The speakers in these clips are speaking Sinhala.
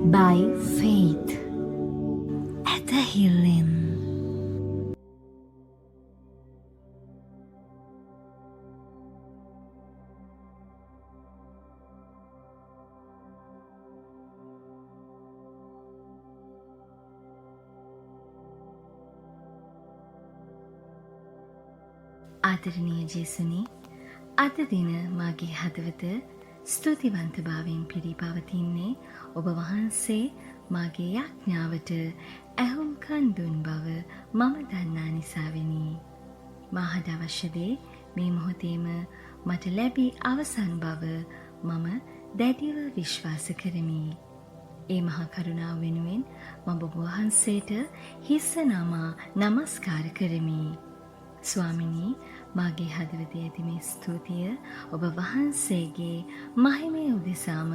by faith at the healing. ආදරණීය ජේසුනි, අද දින මාගේ හදවත ස්තුතිවන්ත භාවයෙන් පිරී පවතින්නේ ඔබ වහන්සේ මාගේ යාඥාවට ඇහුම්කන් දුන් බව මම දන්නා නිසාවෙනි. මාහට අවශ්‍ය දේ මේ මොහොතේම මට ලැබී අවසන් බව මම දැඩිව විශ්වාස කරමි. ඒ මහා කරුණාව වෙනුවෙන් මම ඔබ වහන්සේට හිස නමා නමස්කාර කරමි. ස්වාමිනී, මාගේ හදවතේ ඇති මේ ස්තුතිය ඔබ වහන්සේගේ මහිමය උදෙසාම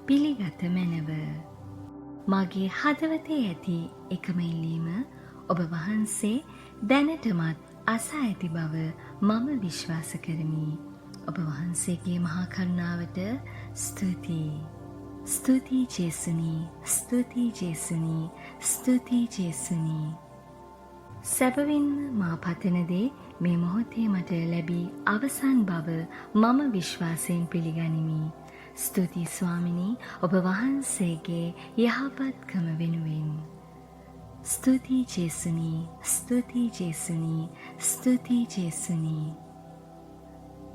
පිළිගත මැනව. මාගේ හදවතේ ඇති එකම ඉල්ලීම ඔබ වහන්සේ දැනටමත් අසා ඇති බව මම විශ්වාස කරමි. ඔබ වහන්සේගේ මහා කරුණාවට ස්තුතියි. ස්තුතියි ජේසුනි, ස්තුතියි ජේසුනි, ස්තුතියි ජේසුනි. සැබවින්ම මා පතන දේ මේ මොහොතේ මට ලැබී අවසන් බව මම විශ්වාසයෙන් පිළිගනිමි. ස්තුතියි ස්වාමිනී, ඔබ වහන්සේගේ යහපත්කම වෙනුවෙන්. ස්තුතියි ජේසුනි, ස්තුතියි ජේසුනි, ස්තුතියි ජේසුනි.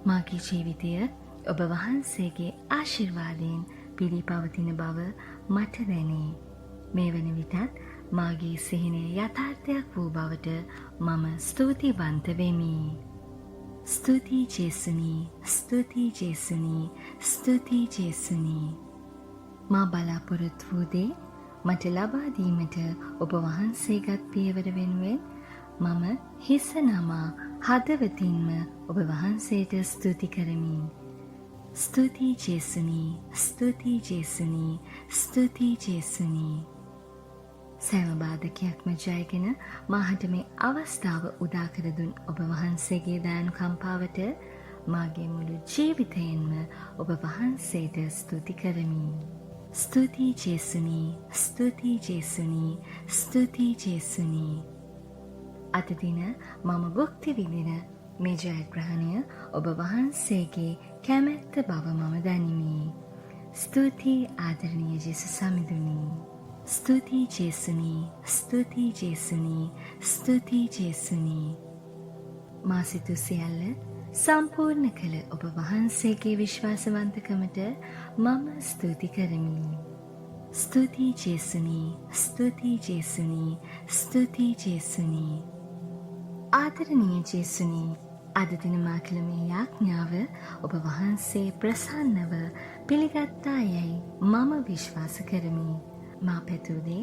මාගේ ජීවිතය ඔබ වහන්සේගේ ආශිර්වාදයෙන් පිරී පවතින බව මට දැනේ. මේ වන විටත් මාගේ සිහිනය යථාර්ථයක් වූ බවට මම ස්තුතිවන්ත වෙමි. ස්තුතියි ජේසුනි, ස්තුතියි ජේසුනි, ස්තුතියි ජේසුනි. මා බලාපොරොත්තු වූ දේ මට ලබා දීමට ඔබ වහන්සේගත් පියවර වෙනුවෙන් මම හිස නමා හදවතින්ම ඔබ වහන්සේට ස්තුති කරමි. ස්තුතියි ජේසුනි, ස්තුතියි ජේසුනි, ස්තුතියි ජේසුනි. සෑම බාධකයක්ම ජයගෙන මාහට මේ අවස්ථාව උදා කර දුන් ඔබ වහන්සේගේ දයානුකම්පාවට මාගේ මුළු ජීවිතයෙන්ම ඔබ වහන්සේට ස්තුති කරමි. ස්තුතියි ජේසුනි, ස්තුතියි ජේසුනි, ස්තුතියි ජේසුනි. අද දින මම භුක්ති විඳින මේ ජයග්‍රහණය ඔබ වහන්සේගේ කැමැත්ත බව මම දනිමි. ස්තුතියි ආදරණීය ජේසුස් සමිඳුනි. ස්තුතියි ජේසුනි, ස්තුතියි ජේසුනි, ස්තුතියි ජේසුනි. මා සිතු සියල්ල සම්පූර්ණ කළ ඔබ වහන්සේගේ විශ්වාසවන්තකමට මම ස්තුති කරමි. ස්තුතියි ජේසුනි, ස්තුතියි ජේසුනි, ස්තුතියි ජේසුනි. ආදරණීය ජේසුනි, අද දින මා කළ මේ යාඥාව ඔබ වහන්සේ ප්‍රසන්නව පිළිගත්තා යැයි මම විශ්වාස කරමි. මා පැතුූ දේ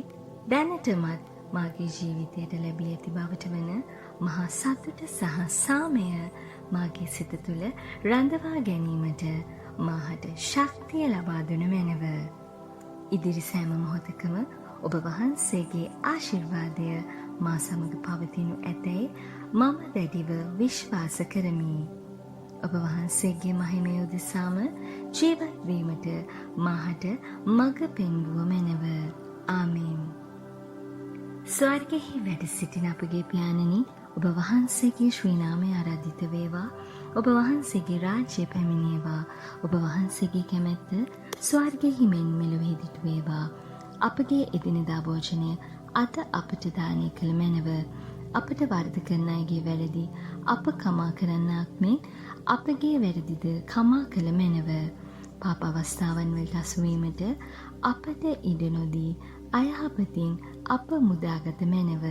දැනටමත් මාගේ ජීවිතයට ලැබී ඇති බවට වන මහා සතුට සහ සාමය මාගේ සිත තුළ රඳවා ගැනීමට මාහට ශක්තිය ලබා දුන මැනව. ඉදිරි සෑම මොහොතකම ඔබ වහන්සේගේ ආශිර්වාදය මා සමග පවතිනු ඇතැයි මම දැඩිව විශ්වාස කරමි. ඔබ වහන්සේගේ මහිමය උදෙසාම ජීවත් වීමට මාහට මඟ පෙන්වුව මැනව. ආමේන්. ස්වර්ගෙහි වැඩ සිටින අපගේ පියාණනි, ඔබ වහන්සේගේ ශ්‍රී නාමය ආරාධිත වේවා. ඔබ වහන්සේගේ රාජ්‍ය පැමිණේවා. ඔබ වහන්සේගේ කැමැත්ත ස්වර්ගෙහි මෙන් මෙලොවෙහිදිට වේවා. අපගේ එදිනෙදා භෝජනය අද අපට දානය කළ මැනව. අපට වරද කරන අයගේ වැරදි අප කමා කරන්නාක් මෙන් අපගේ වැරදිද කමා කළ මැනව. පාප අවස්ථාවන් වලට අසුවීමට අපට ඉඩ නොදී අයහපතින් අප මුදාගත මැනව.